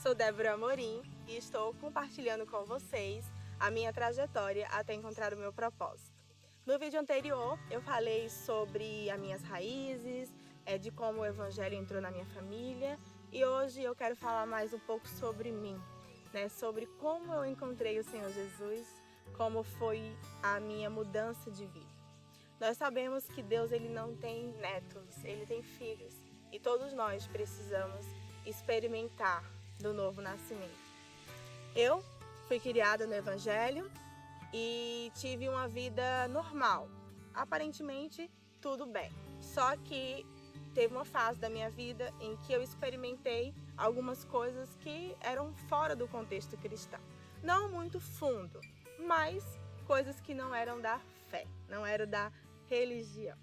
Sou Débora Amorim e estou compartilhando com vocês a minha trajetória até encontrar o meu propósito. No vídeo anterior eu falei sobre as minhas raízes, de como o Evangelho entrou na minha família, e hoje eu quero falar mais um pouco sobre mim, sobre como eu encontrei o Senhor Jesus, como foi a minha mudança de vida. Nós sabemos que Deus ele não tem netos, ele tem filhos, e todos nós precisamos experimentar do novo nascimento. Eu fui criada no Evangelho e tive uma vida normal, aparentemente tudo bem. Só que teve uma fase da minha vida em que eu experimentei algumas coisas que eram fora do contexto cristão. Não muito fundo, mas coisas que não eram da fé, não eram da religião.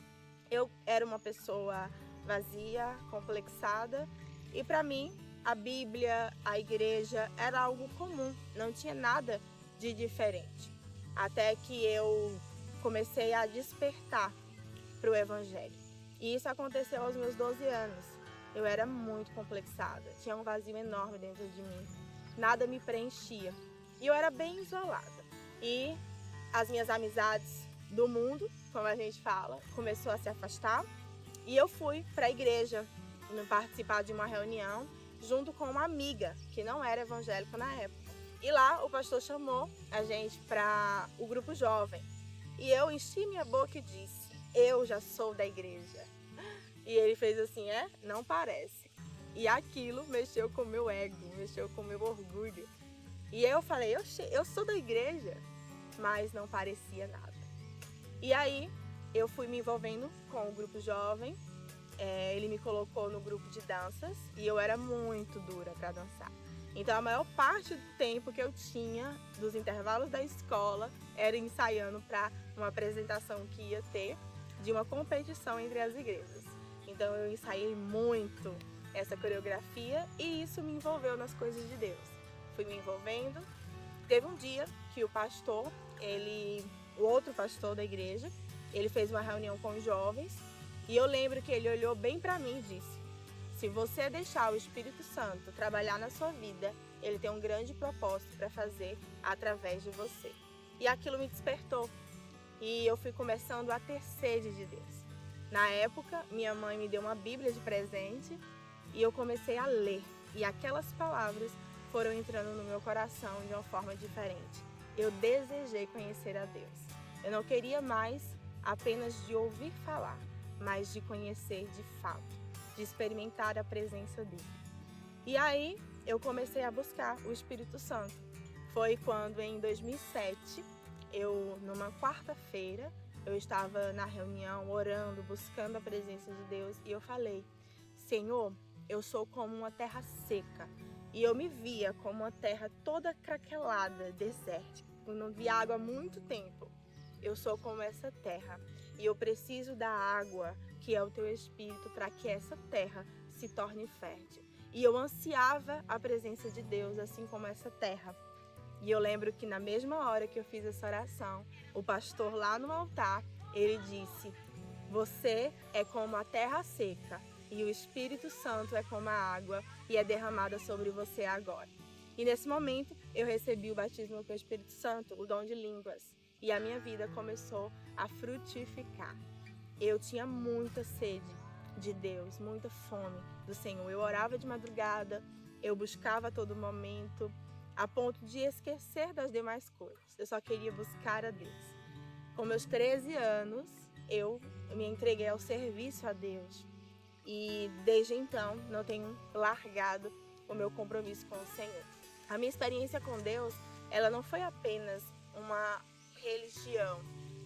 Eu era uma pessoa vazia, complexada, e para mim a Bíblia, a igreja era algo comum, não tinha nada de diferente. Até que eu comecei a despertar para o Evangelho. E isso aconteceu aos meus 12 anos. Eu era muito complexada, tinha um vazio enorme dentro de mim, nada me preenchia. E eu era bem isolada. E as minhas amizades do mundo, como a gente fala, começou a se afastar. E eu fui para a igreja participar de uma reunião junto com uma amiga que não era evangélica na época. E lá o pastor chamou a gente para o grupo jovem. E eu enchi minha boca e disse: eu já sou da igreja. E ele fez assim: não parece. E aquilo mexeu com o meu ego, mexeu com o meu orgulho. E eu falei: eu sou da igreja, mas não parecia nada. E aí eu fui me envolvendo com o grupo jovem. Ele me colocou no grupo de danças e eu era muito dura para dançar. Então a maior parte do tempo que eu tinha, dos intervalos da escola, era ensaiando para uma apresentação que ia ter de uma competição entre as igrejas. Então eu ensaiei muito essa coreografia e isso me envolveu nas coisas de Deus. Fui me envolvendo. Teve um dia que o pastor, o outro pastor da igreja, ele fez uma reunião com os jovens. E eu lembro que ele olhou bem para mim e disse: se você deixar o Espírito Santo trabalhar na sua vida, ele tem um grande propósito para fazer através de você. E aquilo me despertou. E eu fui começando a ter sede de Deus. Na época, minha mãe me deu uma Bíblia de presente e eu comecei a ler. E aquelas palavras foram entrando no meu coração de uma forma diferente. Eu desejei conhecer a Deus. Eu não queria mais apenas de ouvir falar, mas de conhecer de fato, de experimentar a presença dele. E aí eu comecei a buscar o Espírito Santo. Foi quando em 2007, numa quarta-feira, eu estava na reunião orando, buscando a presença de Deus e eu falei: Senhor, eu sou como uma terra seca. E eu me via como uma terra toda craquelada, desértica, não via água há muito tempo. Eu sou como essa terra e eu preciso da água, que é o teu Espírito, para que essa terra se torne fértil. E eu ansiava a presença de Deus, assim como essa terra. E eu lembro que na mesma hora que eu fiz essa oração, o pastor lá no altar, ele disse: você é como a terra seca e o Espírito Santo é como a água e é derramada sobre você agora. E nesse momento eu recebi o batismo com o Espírito Santo, o dom de línguas. E a minha vida começou a frutificar. Eu tinha muita sede de Deus, muita fome do Senhor. Eu orava de madrugada, eu buscava a todo momento, a ponto de esquecer das demais coisas. Eu só queria buscar a Deus. Com meus 13 anos, eu me entreguei ao serviço a Deus. E desde então, não tenho largado o meu compromisso com o Senhor. A minha experiência com Deus, ela não foi apenas uma religião,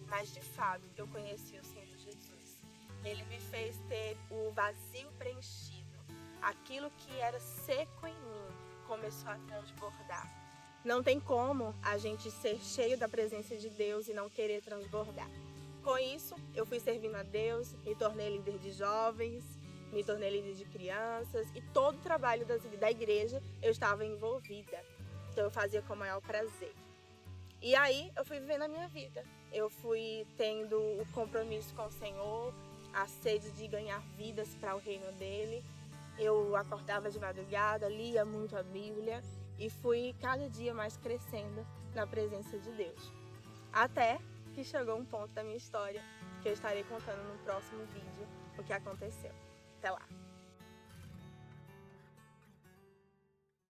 mas de fato eu conheci o Senhor Jesus. Ele me fez ter o vazio preenchido. Aquilo que era seco em mim começou a transbordar. Não tem como a gente ser cheio da presença de Deus e não querer transbordar. Com isso, eu fui servindo a Deus, me tornei líder de jovens, me tornei líder de crianças e todo o trabalho da igreja eu estava envolvida. Então eu fazia com o maior prazer. E aí eu fui vivendo a minha vida. Eu fui tendo o compromisso com o Senhor, a sede de ganhar vidas para o reino dele. Eu acordava de madrugada, lia muito a Bíblia e fui cada dia mais crescendo na presença de Deus. Até que chegou um ponto da minha história que eu estarei contando no próximo vídeo o que aconteceu. Até lá!